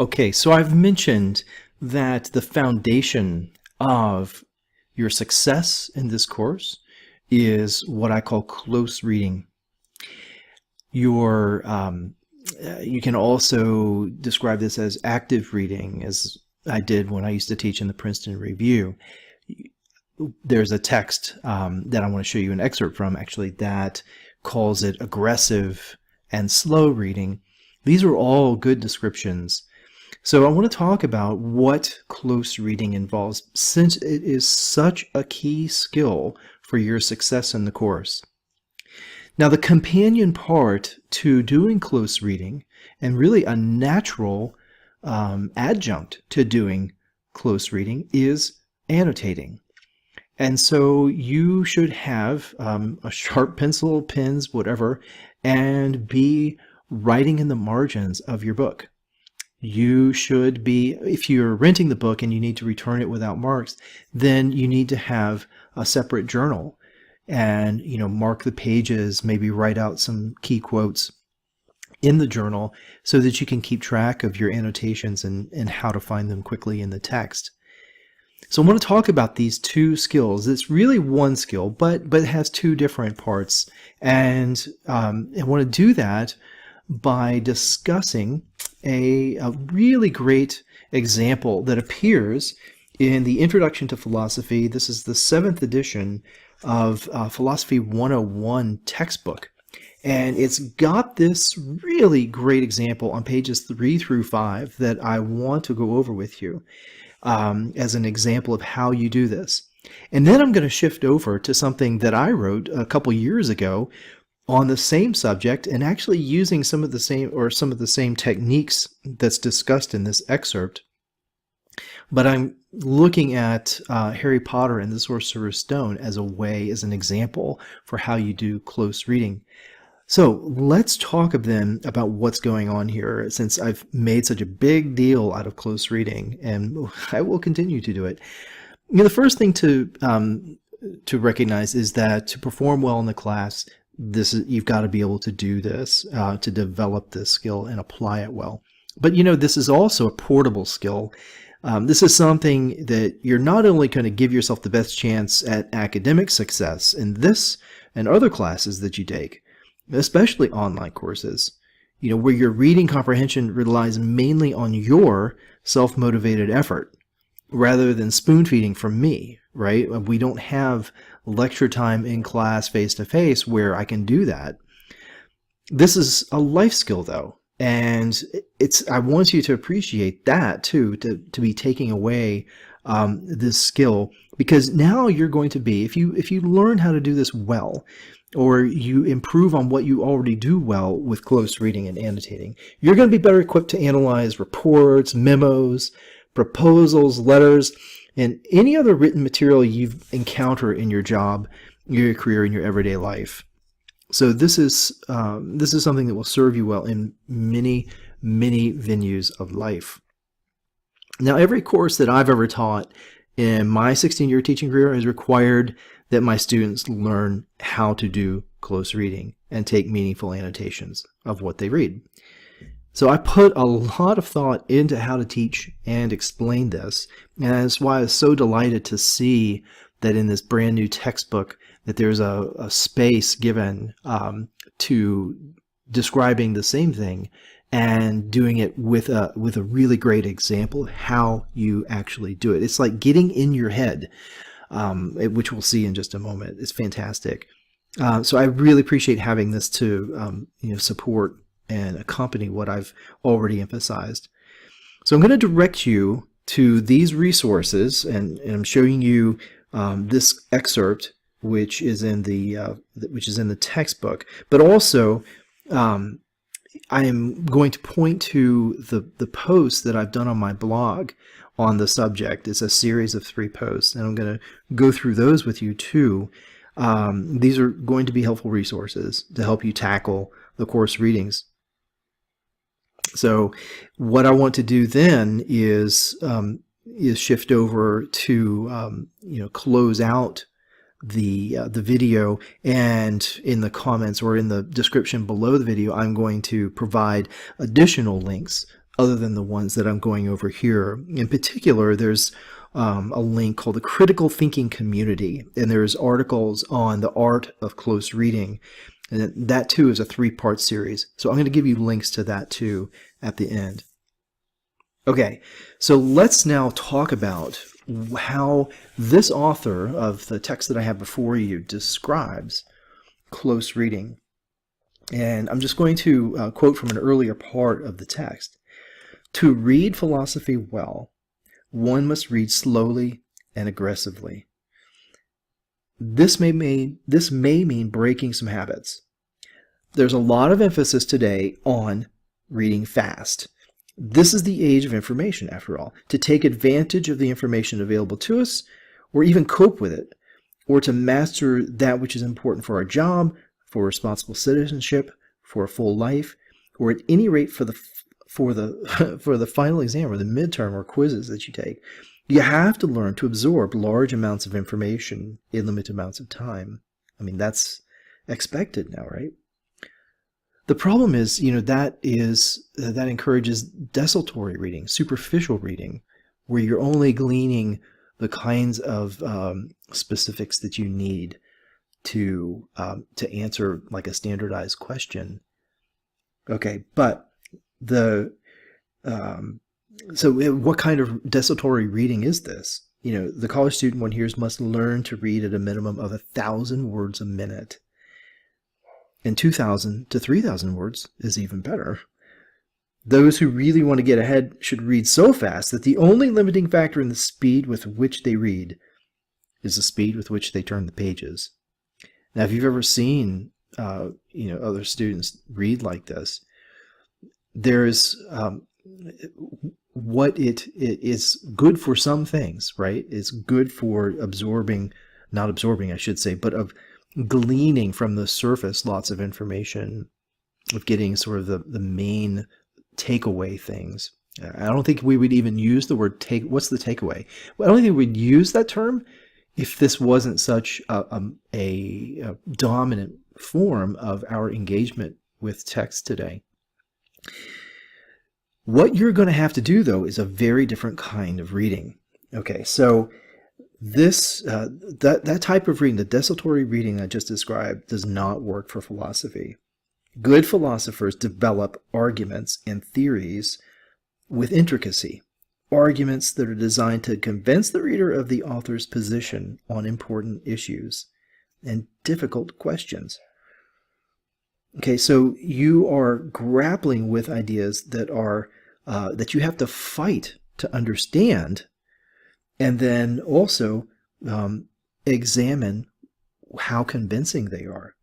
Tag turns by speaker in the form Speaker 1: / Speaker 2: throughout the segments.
Speaker 1: Okay, so I've mentioned that the foundation of your success in this course is what I call close reading. You can also describe this as active reading, as I did when I used to teach in the Princeton Review. There's a text that I want to show you an excerpt from, actually, that calls it aggressive and slow reading. These are all good descriptions. So I want to talk about what close reading involves, since it is such a key skill for your success in the course. Now, the companion part to doing close reading, and really a natural adjunct to doing close reading, is annotating. And so you should have a sharp pencil, pens, whatever, and be writing in the margins of your book. You should be, if you're renting the book and you need to return it without marks, then you need to have a separate journal and, mark the pages, maybe write out some key quotes in the journal so that you can keep track of your annotations and how to find them quickly in the text. So I want to talk about these two skills. It's really one skill, but it has two different parts. And I want to do that by discussing a really great example that appears in the Introduction to Philosophy. This is the 7th edition of Philosophy 101 textbook. And it's got this really great example on pages 3 through 5 that I want to go over with you as an example of how you do this. And then I'm going to shift over to something that I wrote a couple years ago on the same subject, and actually using some of the same techniques that's discussed in this excerpt. But I'm looking at Harry Potter and the Sorcerer's Stone as an example for how you do close reading. So let's talk then about what's going on here, since I've made such a big deal out of close reading, and I will continue to do it. The first thing to recognize is that to perform well in the class, you've got to be able to do this, to develop this skill and apply it well. But this is also a portable skill. This is something that you're not only going to give yourself the best chance at academic success in this and other classes that you take, especially online courses, where your reading comprehension relies mainly on your self-motivated effort rather than spoon-feeding from me, right? We don't have lecture time in class face-to-face where I can do that. This is a life skill, though, and I want you to appreciate that too, to be taking away this skill, because now you're going to be, if you learn how to do this well, or you improve on what you already do well with close reading and annotating, you're going to be better equipped to analyze reports, memos, proposals, letters, and any other written material you encounter in your job, your career, in your everyday life. So this is something that will serve you well in many, many venues of life. Now, every course that I've ever taught in my 16-year teaching career has required that my students learn how to do close reading and take meaningful annotations of what they read. So I put a lot of thought into how to teach and explain this, and that's why I was so delighted to see that in this brand new textbook that there's a space given to describing the same thing and doing it with a really great example of how you actually do it. It's like getting in your head, which we'll see in just a moment. It's fantastic. So I really appreciate having this to support and accompany what I've already emphasized. So I'm going to direct you to these resources, and I'm showing you this excerpt, which is in the textbook. But also, I am going to point to the posts that I've done on my blog on the subject. It's a series of 3 posts, and I'm going to go through those with you too. These are going to be helpful resources to help you tackle the course readings. So what I want to do then is shift over to close out the video, and in the comments or in the description below the video, I'm going to provide additional links other than the ones that I'm going over here. In particular, there's a link called the Critical Thinking Community, and there's articles on the art of close reading. And that too is a 3-part series. So I'm going to give you links to that too at the end. Okay, so let's now talk about how this author of the text that I have before you describes close reading. And I'm just going to quote from an earlier part of the text. To read philosophy well, one must read slowly and aggressively. This may mean breaking some habits. There's a lot of emphasis today on reading fast. This is the age of information, after all. To take advantage of the information available to us, or even cope with it, or to master that which is important for our job, for responsible citizenship, for a full life, or at any rate for the final exam or the midterm or quizzes that you take, you have to learn to absorb large amounts of information in limited amounts of time. I mean, that's expected now, right? The problem is, that encourages desultory reading, superficial reading, where you're only gleaning the kinds of specifics that you need to answer like a standardized question. Okay, but so what kind of desultory reading is this? The college student one here must learn to read at a minimum of 1,000 words a minute. And 2,000 to 3,000 words is even better. Those who really want to get ahead should read so fast that the only limiting factor in the speed with which they read is the speed with which they turn the pages. Now, if you've ever seen, other students read like this, there's what it is good for some things, right? It's good for not absorbing, I should say, but of gleaning from the surface lots of information, of getting sort of the main takeaway things. I don't think we would even use the word what's the takeaway? Well, I don't think we'd use that term if this wasn't such a dominant form of our engagement with text today. What you're going to have to do, though, is a very different kind of reading. Okay, so this that type of reading, the desultory reading I just described, does not work for philosophy. Good philosophers develop arguments and theories with intricacy, arguments that are designed to convince the reader of the author's position on important issues and difficult questions. Okay, so you are grappling with ideas that are that you have to fight to understand, and then also examine how convincing they are.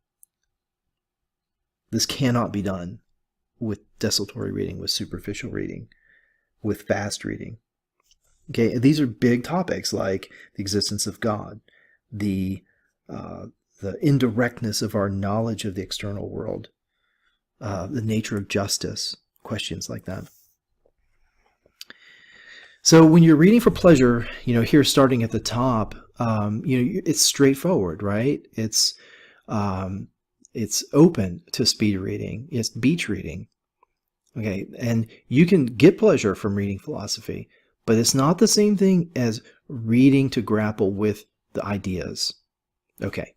Speaker 1: This cannot be done with desultory reading, with superficial reading, with fast reading. Okay, these are big topics like the existence of God, the indirectness of our knowledge of the external world, the nature of justice, questions like that. So when you're reading for pleasure, here starting at the top, it's straightforward, right? It's open to speed reading. It's beach reading. Okay, and you can get pleasure from reading philosophy, but it's not the same thing as reading to grapple with the ideas. Okay,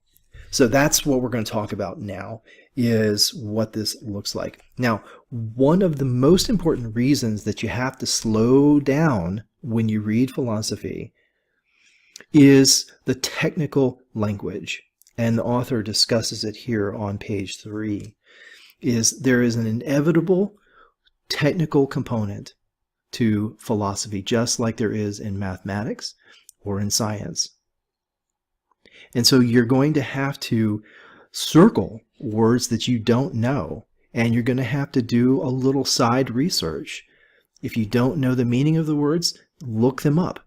Speaker 1: so that's what we're going to talk about now, is what this looks like. Now, one of the most important reasons that you have to slow down when you read philosophy is the technical language. And the author discusses it here on page 3, there is an inevitable technical component to philosophy, just like there is in mathematics or in science. And so you're going to have to circle words that you don't know, and you're going to have to do a little side research. If you don't know the meaning of the words, look them up.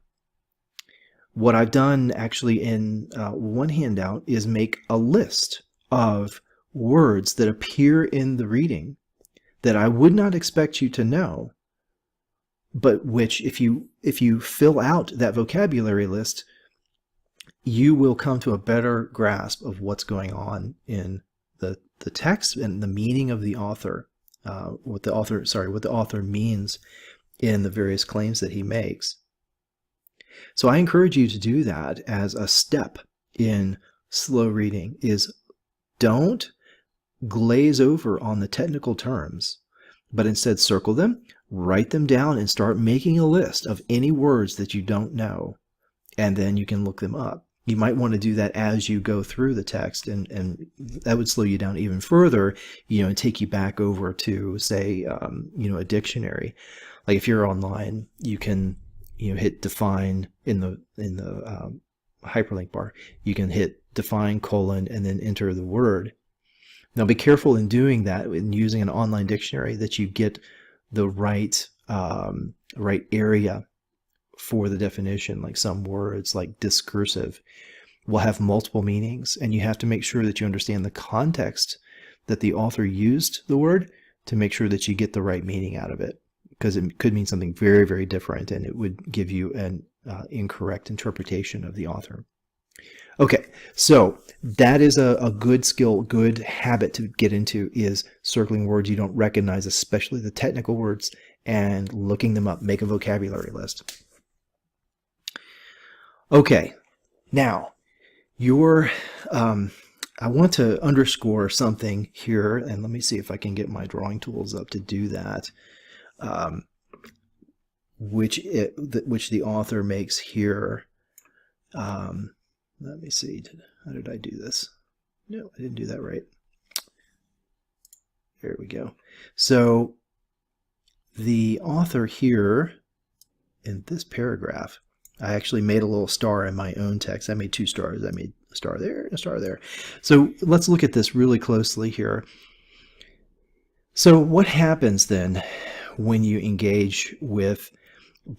Speaker 1: What I've done actually in one handout is make a list of words that appear in the reading that I would not expect you to know, but which if you fill out that vocabulary list, you will come to a better grasp of what's going on in the text and the meaning of the author. what the author means in the various claims that he makes. So I encourage you to do that as a step in slow reading. Is don't glaze over on the technical terms, but instead circle them, write them down, and start making a list of any words that you don't know, and then you can look them up. You might want to do that as you go through the text, and that would slow you down even further, and take you back over to, say, a dictionary. Like if you're online, you can, hit define in the hyperlink bar. You can hit define : and then enter the word. Now be careful in doing that, in using an online dictionary, that you get the right area for the definition. Like some words like discursive will have multiple meanings, and you have to make sure that you understand the context that the author used the word to make sure that you get the right meaning out of it, because it could mean something very, very different, and it would give you an incorrect interpretation of the author. Okay, so that is a good skill, good habit to get into, is circling words you don't recognize, especially the technical words, and looking them up. Make a vocabulary list. Okay, now I want to underscore something here, and let me see if I can get my drawing tools up to do that, which the author makes here. Let me see. How did I do this? No, I didn't do that right. There we go. So the author here in this paragraph, I actually made a little star in my own text. I made 2 stars. I made a star there and a star there. So let's look at this really closely here. So what happens then when you engage with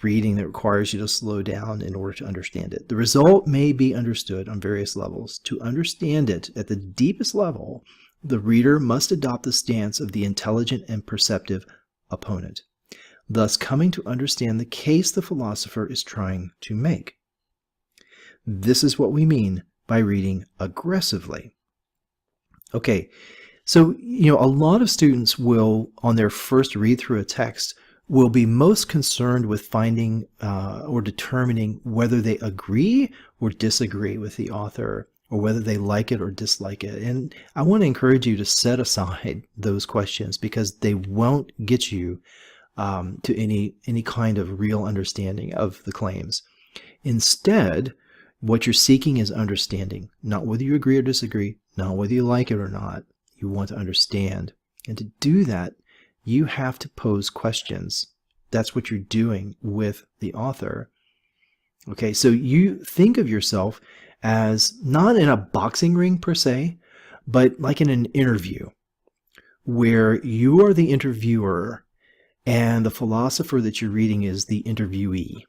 Speaker 1: reading that requires you to slow down in order to understand it? The result may be understood on various levels. To understand it at the deepest level, the reader must adopt the stance of the intelligent and perceptive opponent, thus coming to understand the case the philosopher is trying to make. This is what we mean by reading aggressively. Okay, so a lot of students will, on their first read through a text, will be most concerned with finding or determining whether they agree or disagree with the author, or whether they like it or dislike it. And I want to encourage you to set aside those questions, because they won't get you to any kind of real understanding of the claims. Instead, what you're seeking is understanding, not whether you agree or disagree, not whether you like it or not. You want to understand. And to do that, you have to pose questions. That's what you're doing with the author. Okay, so you think of yourself as not in a boxing ring per se, but like in an interview, where you are the interviewer and the philosopher that you're reading is the interviewee.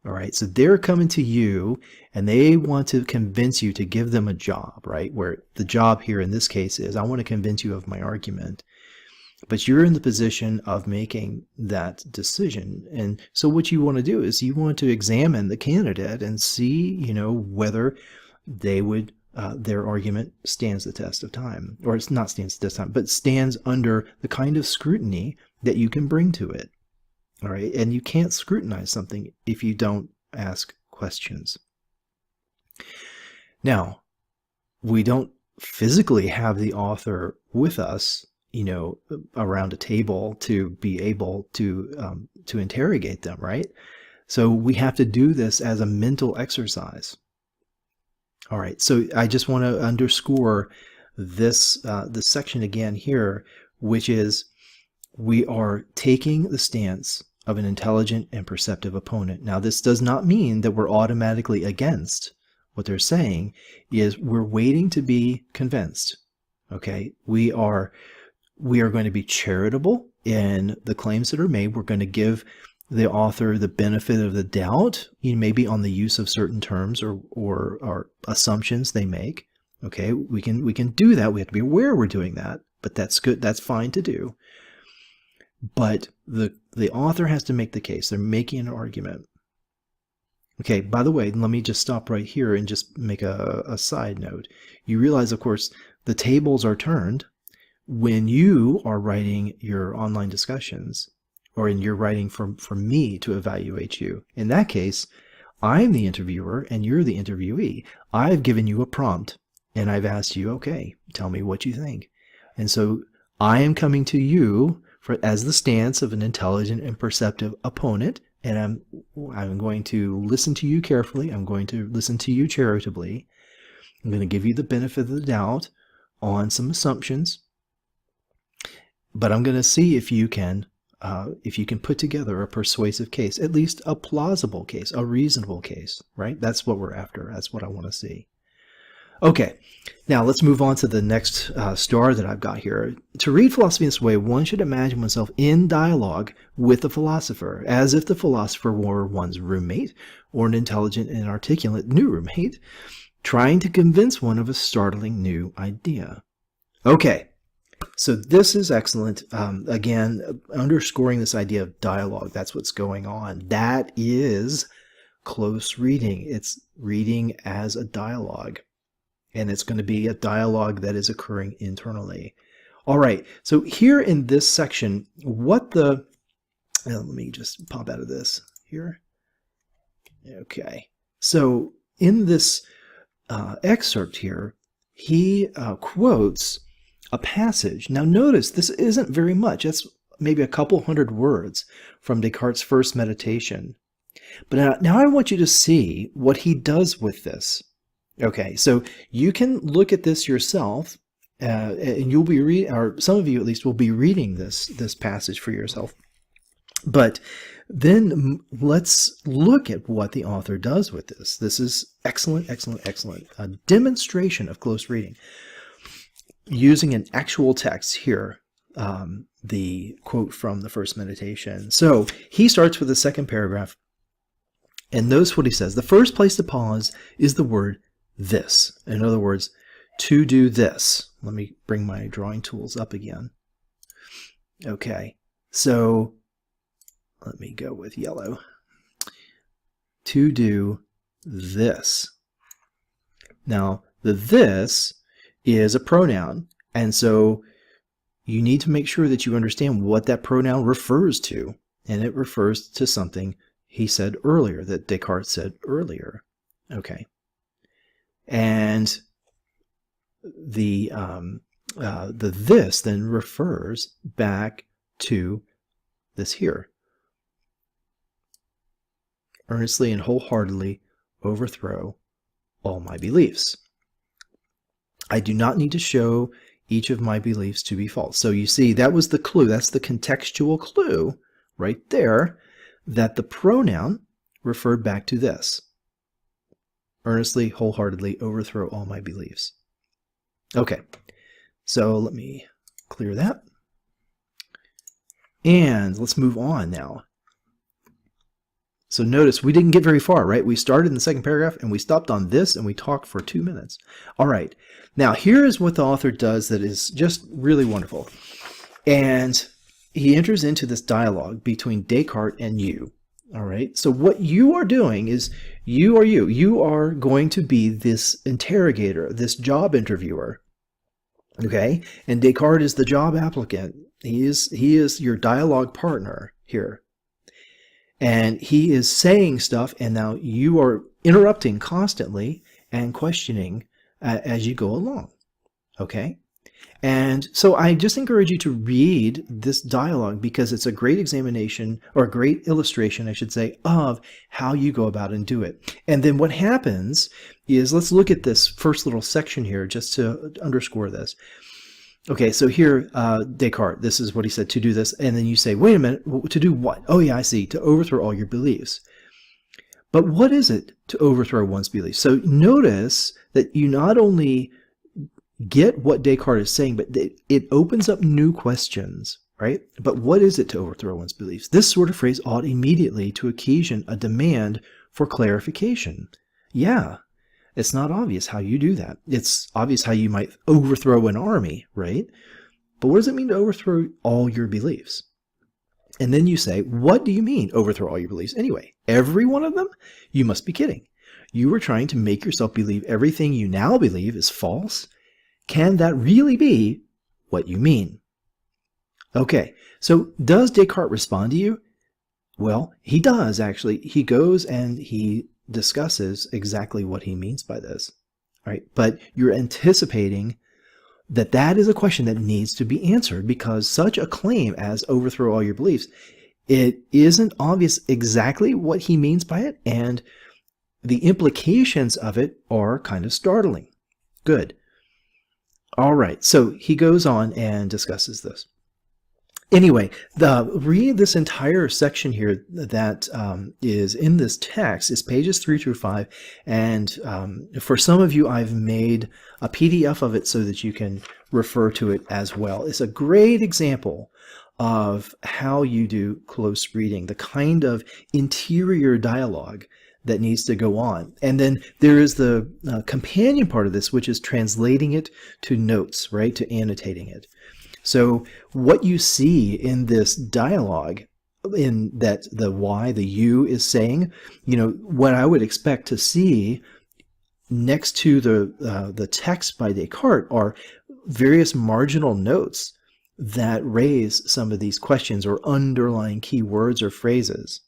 Speaker 1: All right, so they're coming to you and they want to convince you to give them a job, right? Where the job here in this case is, I want to convince you of my argument. But you're in the position of making that decision. And so what you want to do is you want to examine the candidate and see, whether they would, their argument stands the test of time. Or it's not stands the test of time, but stands under the kind of scrutiny that you can bring to it. All right, and you can't scrutinize something if you don't ask questions. Now, we don't physically have the author with us, around a table to be able to interrogate them, right? So we have to do this as a mental exercise. All right, so I just want to underscore this section again here, which is we are taking the stance of an intelligent and perceptive opponent. Now, this does not mean that we're automatically against. What they're saying is we're waiting to be convinced. Okay, we are going to be charitable in the claims that are made. We're going to give the author the benefit of the doubt, maybe on the use of certain terms or assumptions they make. Okay, we can do that. We have to be aware we're doing that, but that's good. That's fine to do. But the author has to make the case. They're making an argument. Okay, by the way, let me just stop right here and just make a side note. You realize, of course, the tables are turned when you are writing your online discussions, or in your writing for me to evaluate you, in that case, I'm the interviewer and you're the interviewee. I've given you a prompt and I've asked you, okay, tell me what you think. And so I am coming to you as the stance of an intelligent and perceptive opponent, and I'm going to listen to you carefully. I'm going to listen to you charitably. I'm going to give you the benefit of the doubt on some assumptions, but I'm going to see if you can put together a persuasive case, at least a plausible case, a reasonable case, right? That's what we're after. That's what I want to see. Okay, now let's move on to the next star that I've got here. To read philosophy in this way, one should imagine oneself in dialogue with the philosopher, as if the philosopher were one's roommate or an intelligent and articulate new roommate, trying to convince one of a startling new idea. Okay, so this is excellent. Again, underscoring this idea of dialogue. That's what's going on. That is close reading. It's reading as a dialogue. And it's going to be a dialogue that is occurring internally. All right, so here in this section, let me just pop out of this here. Okay, so in this excerpt here, he quotes a passage. Now notice, this isn't very much. That's maybe a couple hundred words from Descartes' first meditation. But now I want you to see what he does with this. Okay, so you can look at this yourself, and you'll be reading, or some of you at least will be reading this passage for yourself. But then let's look at what the author does with this. This is excellent, excellent, excellent. A demonstration of close reading using an actual text here. The quote from the first meditation. So he starts with the second paragraph, and notice what he says. The first place to pause is the word this. In other words, to do this. Let me bring my drawing tools up again. Okay, so let me go with yellow. To do this. Now, the this is a pronoun, and so you need to make sure that you understand what that pronoun refers to, and it refers to something he said earlier, that Descartes said earlier. Okay. And the this then refers back to this here. Earnestly and wholeheartedly overthrow all my beliefs. I do not need to show each of my beliefs to be false. So you see, that was the clue. That's the contextual clue right there, that the pronoun referred back to this. Earnestly, wholeheartedly overthrow all my beliefs. Okay, so let me clear that. And let's move on now. So notice we didn't get very far, right? We started in the second paragraph and we stopped on this and we talked for 2 minutes. All right, now here is what the author does that is just really wonderful. And he enters into this dialogue between Descartes and you. All right, so what you are doing is you are going to be this interrogator, this job interviewer. Okay, and Descartes is the job applicant. He is your dialogue partner here. And he is saying stuff, and now you are interrupting constantly and questioning as you go along. Okay? And so I just encourage you to read this dialogue because it's a great examination, or a great illustration, I should say, of how you go about and do it. And then what happens is, let's look at this first little section here just to underscore this. Okay, so here, Descartes, this is what he said, to do this. And then you say, wait a minute, to do what? Oh yeah, I see, to overthrow all your beliefs. But what is it to overthrow one's beliefs? So notice that you not only get what Descartes is saying, but it opens up new questions, right? But what is it to overthrow one's beliefs? This sort of phrase ought immediately to occasion a demand for clarification. Yeah, it's not obvious how you do that. It's obvious how you might overthrow an army, right? But what does it mean to overthrow all your beliefs? And then you say, what do you mean overthrow all your beliefs? Anyway, every one of them? You must be kidding. You were trying to make yourself believe everything you now believe is false? Can that really be what you mean. Okay, so does Descartes respond to you? Well, he does, actually. He goes and he discusses exactly what he means by this. All right, but you're anticipating that that is a question that needs to be answered, because such a claim as overthrow all your beliefs, it isn't obvious exactly what he means by it, and the implications of it are kind of startling. Good. All right, so he goes on and discusses this. Anyway, read this entire section here that is in this text. Is pages 3 through 5, and for some of you, I've made a PDF of it so that you can refer to it as well. It's a great example of how you do close reading, the kind of interior dialogue that needs to go on. And then there is the companion part of this, which is translating it to notes, right, to annotating it. So what you see in this dialogue, in that the Y, the U is saying, what I would expect to see next to the text by Descartes are various marginal notes that raise some of these questions or underlying key words or phrases.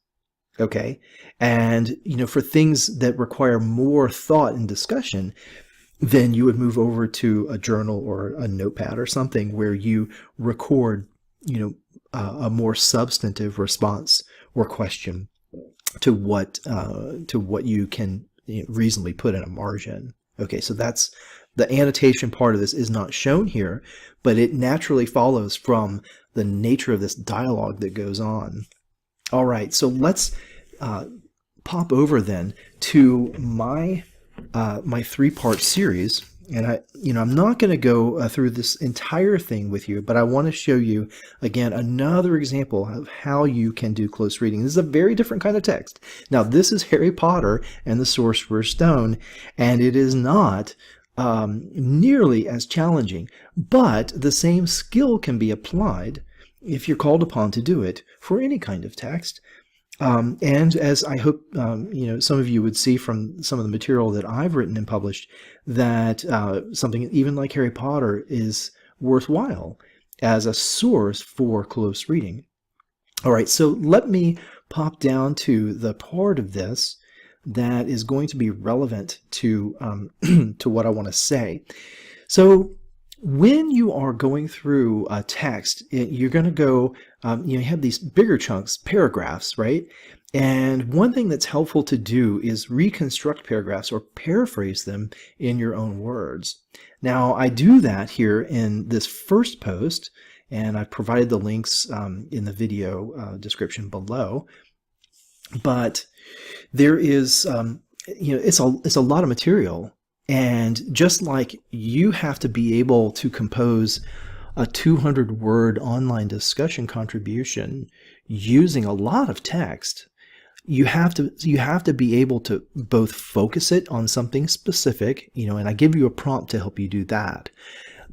Speaker 1: Okay, and for things that require more thought and discussion, then you would move over to a journal or a notepad or something where you record, a more substantive response or question to what you can reasonably put in a margin. Okay, so that's the annotation part of this is not shown here, but it naturally follows from the nature of this dialogue that goes on. All right, so let's pop over then to my three-part series, and I'm not going to go through this entire thing with you, but I want to show you again another example of how you can do close reading. This is a very different kind of text. Now, this is Harry Potter and the Sorcerer's Stone, and it is not nearly as challenging, but the same skill can be applied if you're called upon to do it for any kind of text. And as I hope some of you would see from some of the material that I've written and published, that something even like Harry Potter is worthwhile as a source for close reading. All right, so let me pop down to the part of this that is going to be relevant to to what I want to say. So when you are going through a text, you're going to go, you have these bigger chunks, paragraphs, right? And one thing that's helpful to do is reconstruct paragraphs or paraphrase them in your own words. Now, I do that here in this first post, and I've provided the links in the video description below. But there is, it's a lot of material. And just like you have to be able to compose a 200-word online discussion contribution using a lot of text, you have to be able to both focus it on something specific, and I give you a prompt to help you do that.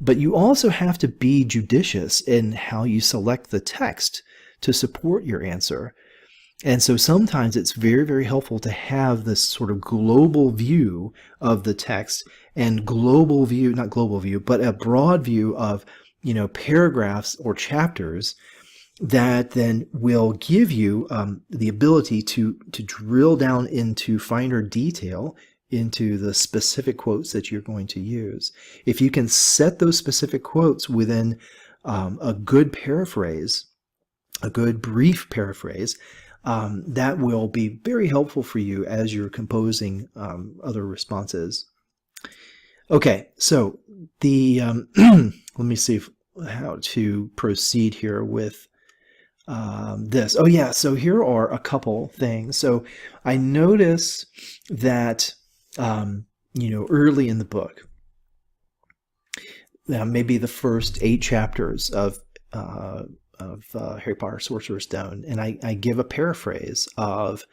Speaker 1: But you also have to be judicious in how you select the text to support your answer. And so sometimes it's very, very helpful to have this sort of global view of the text, and global view, not global view, but a broad view of, paragraphs or chapters that then will give you the ability to drill down into finer detail into the specific quotes that you're going to use. If you can set those specific quotes within a good paraphrase, a good brief paraphrase, that will be very helpful for you as you're composing other responses. Okay, so the let me see how to proceed here with this. Oh yeah, so here are a couple things. So I notice that early in the book, maybe the first 8 chapters of Harry Potter, Sorcerer's Stone, and I give a paraphrase of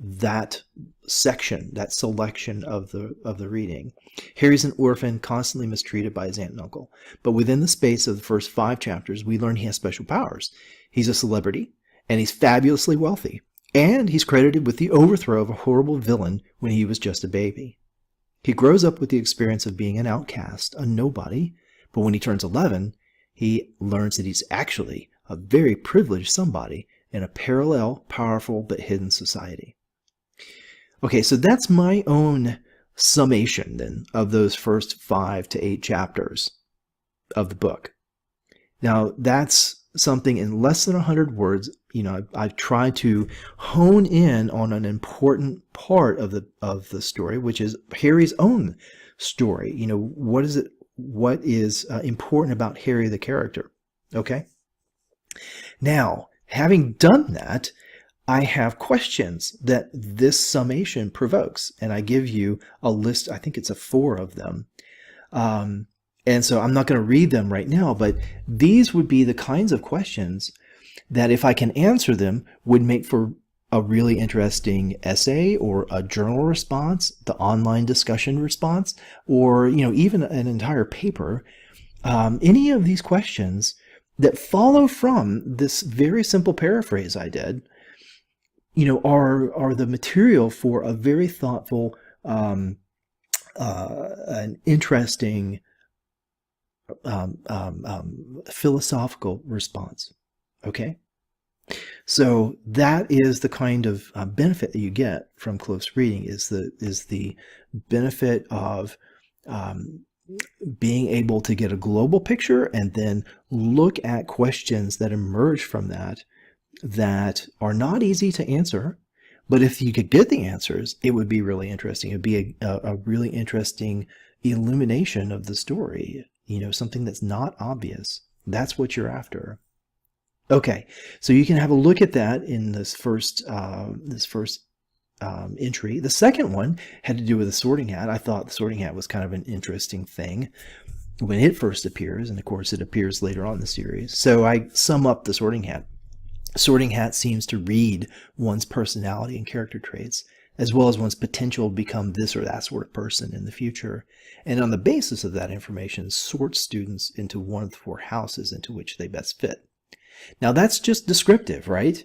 Speaker 1: that section, that selection of the reading. Harry's an orphan, constantly mistreated by his aunt and uncle. But within the space of the first 5 chapters, we learn he has special powers. He's a celebrity, and he's fabulously wealthy. And he's credited with the overthrow of a horrible villain when he was just a baby. He grows up with the experience of being an outcast, a nobody, but when he turns 11, he learns that he's actually a very privileged somebody in a parallel, powerful, but hidden society. Okay, so that's my own summation then of those first 5 to 8 chapters of the book. Now, that's something in less than 100 words. I've tried to hone in on an important part of the story, which is Harry's own story. What is important about Harry the character? Okay. Now, having done that, I have questions that this summation provokes, and I give you a list. I think it's 4 of them. And so I'm not going to read them right now, but these would be the kinds of questions that, if I can answer them, would make for a really interesting essay or a journal response, the online discussion response, or even an entire paper. Any of these questions that follow from this very simple paraphrase I did, are the material for a very thoughtful, an interesting, philosophical response. Okay, so that is the kind of benefit that you get from close reading, is the benefit of being able to get a global picture and then look at questions that emerge from that are not easy to answer. But if you could get the answers, it would be really interesting. It would be a really interesting illumination of the story, something that's not obvious. That's what you're after. Okay, so you can have a look at that in this first entry. The second one had to do with the Sorting Hat. I thought the Sorting Hat was kind of an interesting thing when it first appears, and of course it appears later on in the series. So I sum up the Sorting Hat. Sorting Hat seems to read one's personality and character traits, as well as one's potential to become this or that sort of person in the future. And on the basis of that information, sorts students into one of the 4 houses into which they best fit. Now, that's just descriptive, right?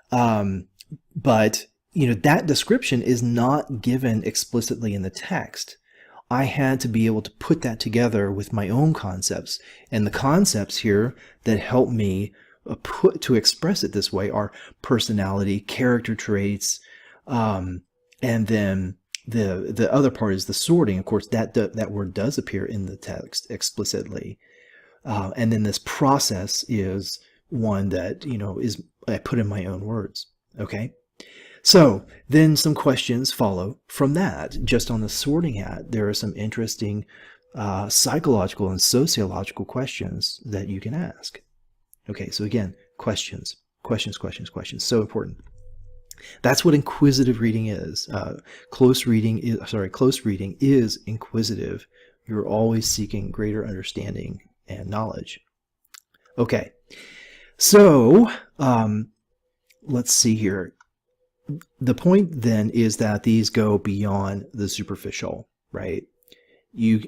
Speaker 1: But, that description is not given explicitly in the text. I had to be able to put that together with my own concepts. And the concepts here that help me to express it this way are personality, character traits, and then the other part is the sorting. Of course, that word does appear in the text explicitly, and then this process is one that is I put in my own words. Okay, so then some questions follow from that. Just on the Sorting Hat, there are some interesting psychological and sociological questions that you can ask. Okay, so again, questions. So important. That's what inquisitive reading is. Close reading is inquisitive. You're always seeking greater understanding and knowledge. Okay, so let's see here. The point then is that these go beyond the superficial, right? You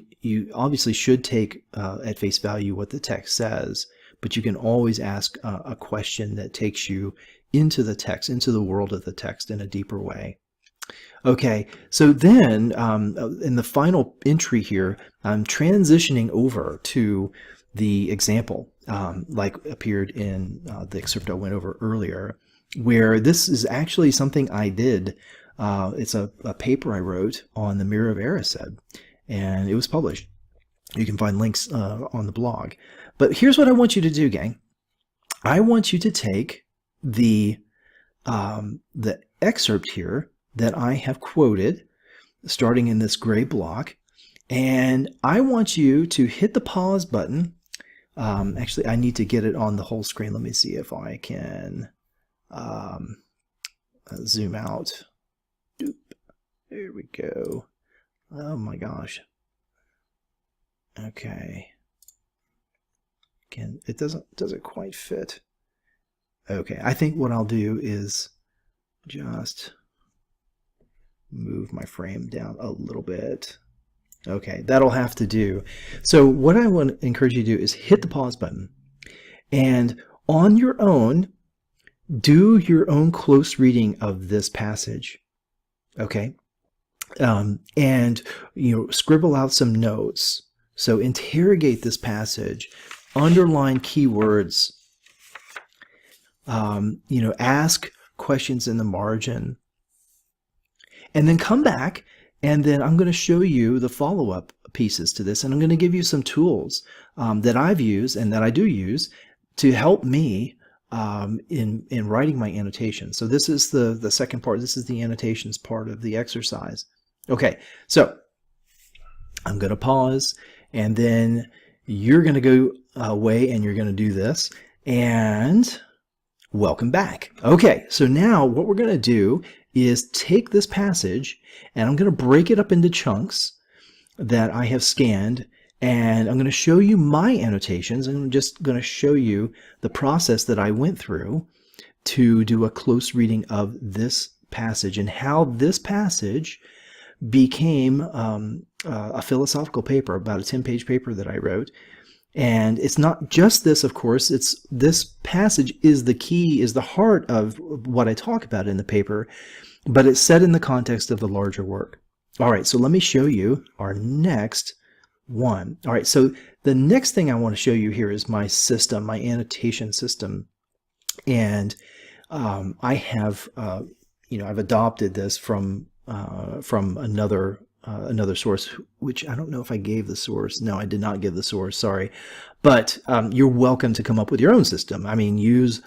Speaker 1: obviously should take at face value what the text says, but you can always ask a question that takes you into the text, into the world of the text in a deeper way. Okay, so then in the final entry here, I'm transitioning over to the example, like appeared in the excerpt I went over earlier, where this is actually something I did. It's a paper I wrote on the Mirror of Erised, and it was published. You can find links on the blog. But here's what I want you to do, gang. I want you to take the excerpt here that I have quoted, starting in this gray block, and I want you to hit the pause button. Actually, I need to get it on the whole screen. Let me see if I can zoom out. Doop. There we go. Oh my gosh. Okay. Again, it doesn't quite fit. Okay, I think what I'll do is just move my frame down a little bit. Okay, that'll have to do. So what I want to encourage you to do is hit the pause button, and on your own, do your own close reading of this passage. Okay, and scribble out some notes. So interrogate this passage underline keywords, ask questions in the margin, and then come back, and then I'm going to show you the follow-up pieces to this, and I'm going to give you some tools that I've used and that I do use to help me in writing my annotations. So this is the second part. This is the annotations part of the exercise. Okay, so I'm going to pause, and then you're going to go away and you're going to do this, and welcome back. Okay, so now what we're going to do is take this passage, and I'm going to break it up into chunks that I have scanned, and I'm going to show you my annotations. I'm just going to show you the process that I went through to do a close reading of this passage and how this passage became a philosophical paper, about a 10-page paper that I wrote. And it's not just this, of course, it's this passage is the key, is the heart of what I talk about in the paper, but it's set in the context of the larger work. All right, so let me show you our next one. All right, so the next thing I want to show you here is my system, my annotation system. And I have, I've adopted this from another source, which I don't know if I gave the source. No, I did not give the source, sorry. But you're welcome to come up with your own system. I mean, use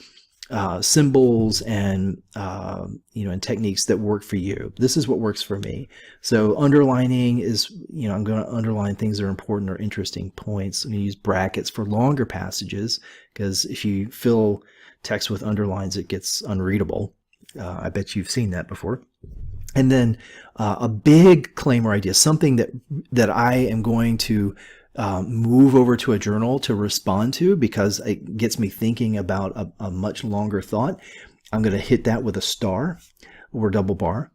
Speaker 1: symbols and and techniques that work for you. This is what works for me. So underlining is, I'm going to underline things that are important or interesting points. I'm going to use brackets for longer passages, because if you fill text with underlines, it gets unreadable. I bet you've seen that before. And then a big claim or idea, something that I am going to move over to a journal to respond to because it gets me thinking about a much longer thought. I'm going to hit that with a star or double bar.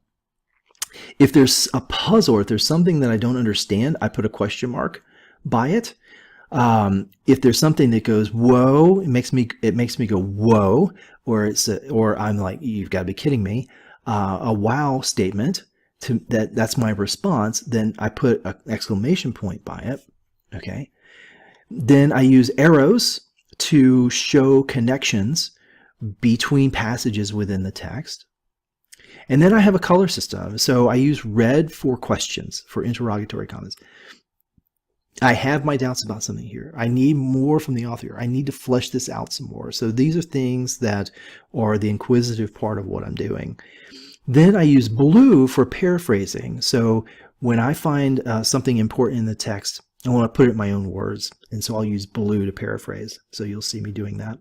Speaker 1: If there's a puzzle, if there's something that I don't understand, I put a question mark by it. If there's something that goes whoa, it makes me go whoa, or I'm like, you've got to be kidding me. A wow statement that's my response, then I put an exclamation point by it. Okay. Then I use arrows to show connections between passages within the text. And then I have a color system. So I use red for questions, for interrogatory comments. I have my doubts about something here. I need more from the author. I need to flesh this out some more. So these are things that are the inquisitive part of what I'm doing. Then I use blue for paraphrasing. So when I find something important in the text, I want to put it in my own words. And so I'll use blue to paraphrase. So you'll see me doing that.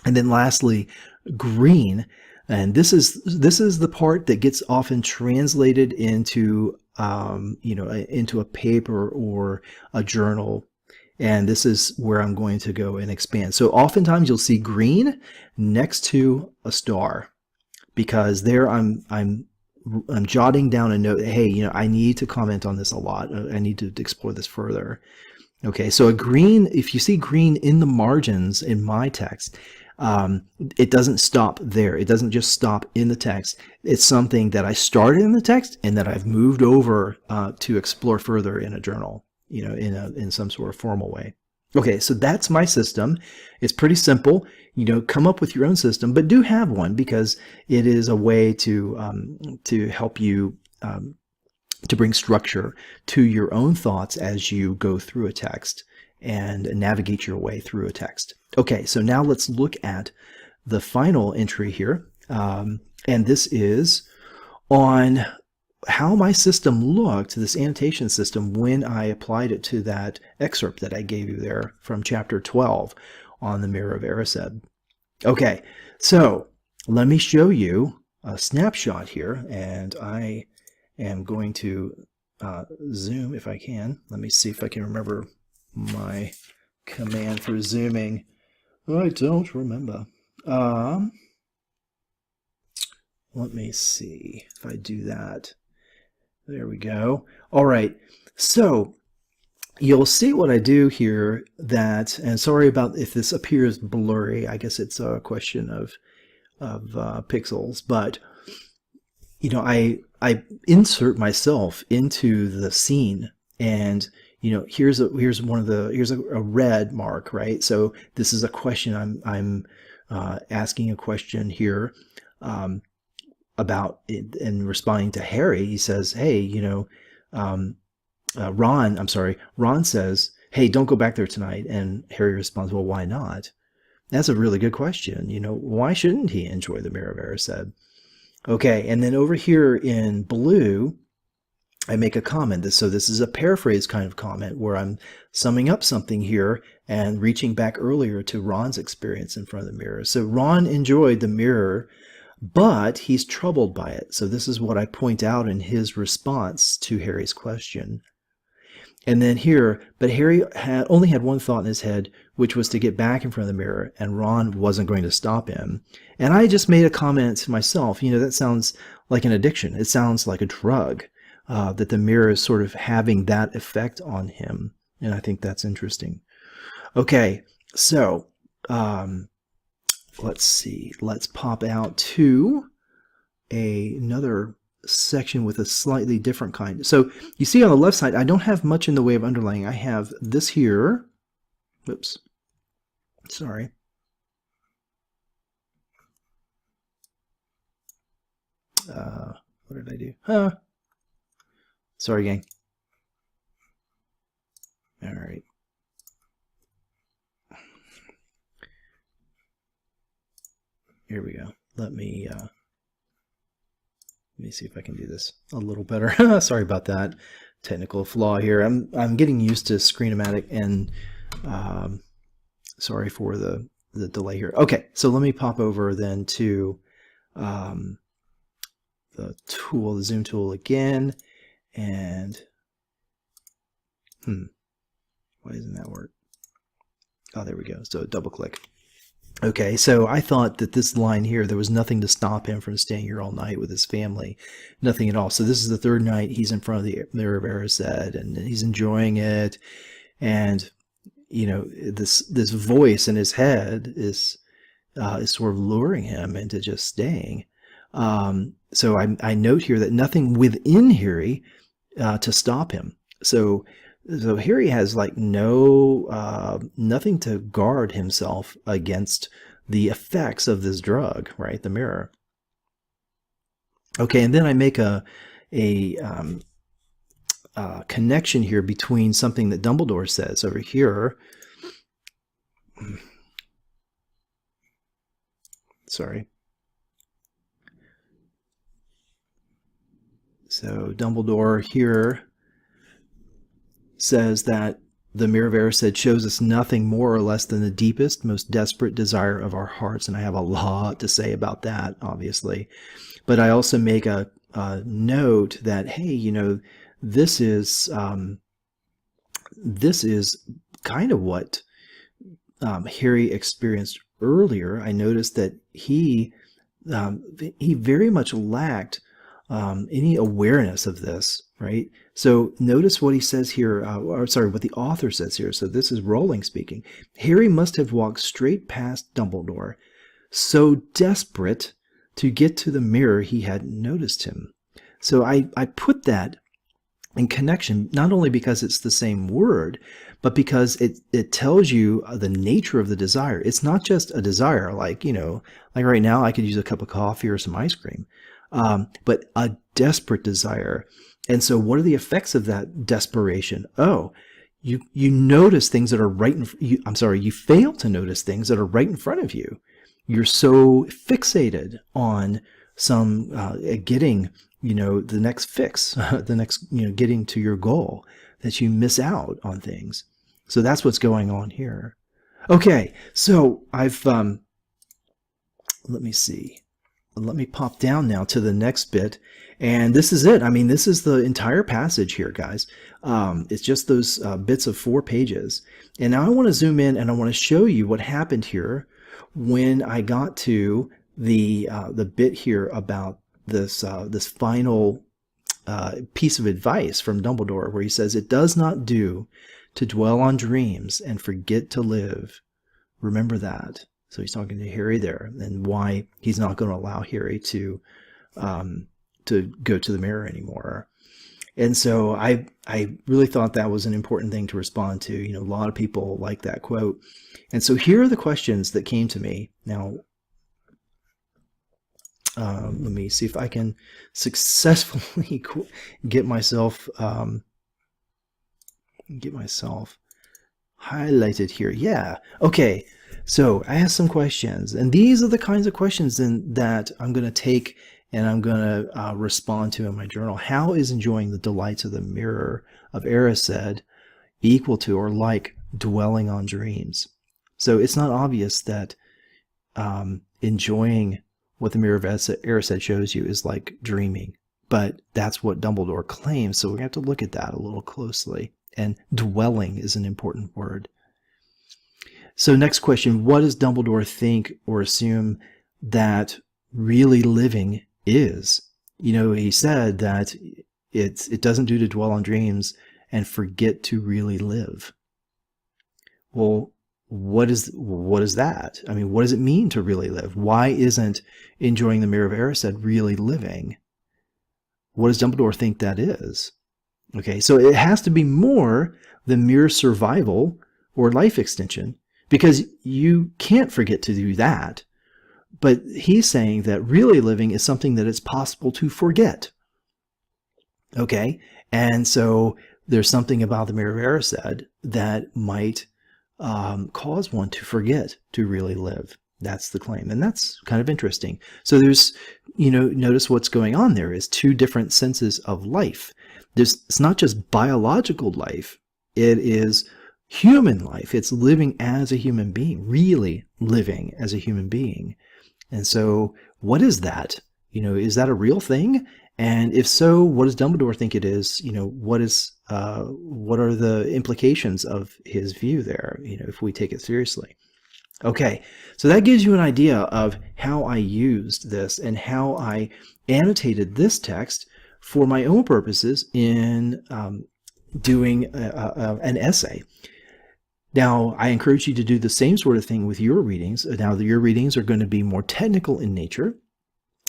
Speaker 1: And then lastly, green. And this is the part that gets often translated into into a paper or a journal. And this is where I'm going to go and expand. So oftentimes you'll see green next to a star, because there I'm jotting down a note. Hey, I need to comment on this a lot. I need to explore this further. Okay, so a green, if you see green in the margins in my text, it doesn't stop there. It doesn't just stop in the text. It's something that I started in the text and that I've moved over to explore further in a journal, in some sort of formal way. Okay, so that's my system. It's pretty simple. Come up with your own system, but do have one, because it is a way to help you to bring structure to your own thoughts as you go through a text and navigate your way through a text. Okay, so now let's look at the final entry here, and this is on how my system looked, this annotation system, when I applied it to that excerpt that I gave you there from chapter 12 on the Mirror of Erised. Okay, so let me show you a snapshot here, and I am going to zoom if I can. Let me see if I can remember my command for zooming. I don't remember. Let me see if I do that. There we go. All right. So you'll see what I do here, and sorry about if this appears blurry. I guess it's a question of pixels, but I insert myself into the scene, and here's a red mark, right? So this is a question. I'm asking a question here about it, and responding to Harry. He says, hey, Ron says, hey, don't go back there tonight. And Harry responds, well, why not? That's a really good question. Why shouldn't he enjoy the Mirror of Erised? Okay, and then over here in blue, I make a comment. So this is a paraphrase kind of comment where I'm summing up something here and reaching back earlier to Ron's experience in front of the mirror. So Ron enjoyed the mirror, but he's troubled by it. So this is what I point out in his response to Harry's question. And then here, but Harry only had one thought in his head, which was to get back in front of the mirror, and Ron wasn't going to stop him. And I just made a comment to myself, that sounds like an addiction. It sounds like a drug, that the mirror is sort of having that effect on him. And I think that's interesting. Okay, so let's see. Let's pop out to another section with a slightly different kind. So you see on the left side, I don't have much in the way of underlining. I have this here. Whoops. Sorry. What did I do? Sorry, gang. All right. Here we go. Let me see if I can do this a little better. Sorry about that technical flaw here. I'm getting used to Screen-O-Matic, and sorry for the delay here. Okay, so let me pop over then to the Zoom tool again, and why doesn't that work? Oh, there we go. So double click. Okay, so I thought that this line here, there was nothing to stop him from staying here all night with his family. Nothing at all. So this is the third night he's in front of the Mirror of Erised, and he's enjoying it. And, this voice in his head is sort of luring him into just staying. So I note here that nothing within Harry to stop him. So Harry has like nothing to guard himself against the effects of this drug, right? The mirror. Okay, and then I make a connection here between something that Dumbledore says over here. Sorry. So Dumbledore here says that the Mirror of Erised shows us nothing more or less than the deepest, most desperate desire of our hearts. And I have a lot to say about that, obviously. But I also make a note that, hey, this is kind of what Harry experienced earlier. I noticed that he very much lacked any awareness of this, right? So notice what he says here, what the author says here. So this is Rowling speaking. Harry must have walked straight past Dumbledore, so desperate to get to the mirror he hadn't noticed him. So I put that in connection, not only because it's the same word, but because it tells you the nature of the desire. It's not just a desire, like right now I could use a cup of coffee or some ice cream, but a desperate desire. And so what are the effects of that desperation? Oh, you notice things that are you fail to notice things that are right in front of you. You're so fixated on some getting, the next fix, the next, getting to your goal, that you miss out on things. So that's what's going on here. Okay, so I've, let me see. Let me pop down now to the next bit. And this is it. I mean, this is the entire passage here, guys. It's just those bits of 4 pages. And now I want to zoom in and I want to show you what happened here when I got to the bit here about this final piece of advice from Dumbledore, where he says, "It does not do to dwell on dreams and forget to live. Remember that." So he's talking to Harry there, and why he's not going to allow Harry to go to the mirror anymore. And so I really thought that was an important thing to respond to. You know, a lot of people like that quote. And so here are the questions that came to me. Now, let me see if I can successfully get myself highlighted here. Yeah. Okay. So I asked some questions, and these are the kinds of questions then that I'm going to take and I'm going to respond to in my journal. How is enjoying the delights of the mirror of Erised equal to or like dwelling on dreams? So it's not obvious that enjoying what the mirror of Erised shows you is like dreaming, but that's what Dumbledore claims. So we're going to have to look at that a little closely. And dwelling is an important word. So next question, what does Dumbledore think or assume that really living is? You know, he said that it doesn't do to dwell on dreams and forget to really live. Well, what is that? I mean, what does it mean to really live? Why isn't enjoying the mirror of Erised really living? What does Dumbledore think that is? Okay, so it has to be more than mere survival or life extension, because you can't forget to do that. But he's saying that really living is something that it's possible to forget. Okay, and so there's something about the mirror of Erised that might cause one to forget to really live. That's the claim, and that's kind of interesting. So there's, you know, notice what's going on there is two different senses of life. It's not just biological life, it is human life. It's living as a human being, really living as a human being. And so what is that? You know, is that a real thing? And if so, what does Dumbledore think it is? You know, what are the implications of his view there, you know, if we take it seriously? Okay, so that gives you an idea of how I used this and how I annotated this text for my own purposes in doing an essay. Now, I encourage you to do the same sort of thing with your readings. Now, your readings are going to be more technical in nature,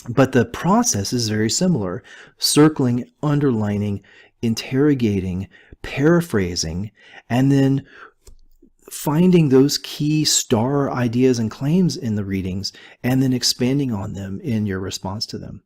Speaker 1: but the process is very similar. Circling, underlining, interrogating, paraphrasing, and then finding those key star ideas and claims in the readings, and then expanding on them in your response to them.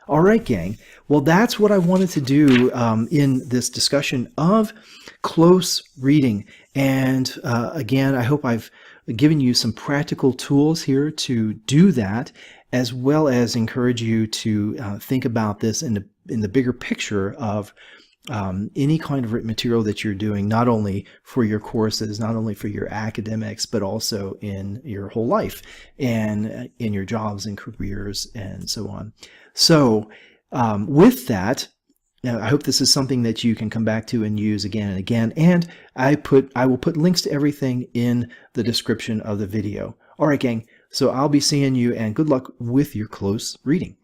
Speaker 1: All right, gang. Well, that's what I wanted to do in this discussion of close reading. And again, I hope I've given you some practical tools here to do that, as well as encourage you to think about this in the bigger picture of any kind of written material that you're doing, not only for your courses, not only for your academics, but also in your whole life and in your jobs and careers and so on. So with that, I hope this is something that you can come back to and use again and again. And I will put links to everything in the description of the video. All right, gang. So I'll be seeing you, and good luck with your close reading.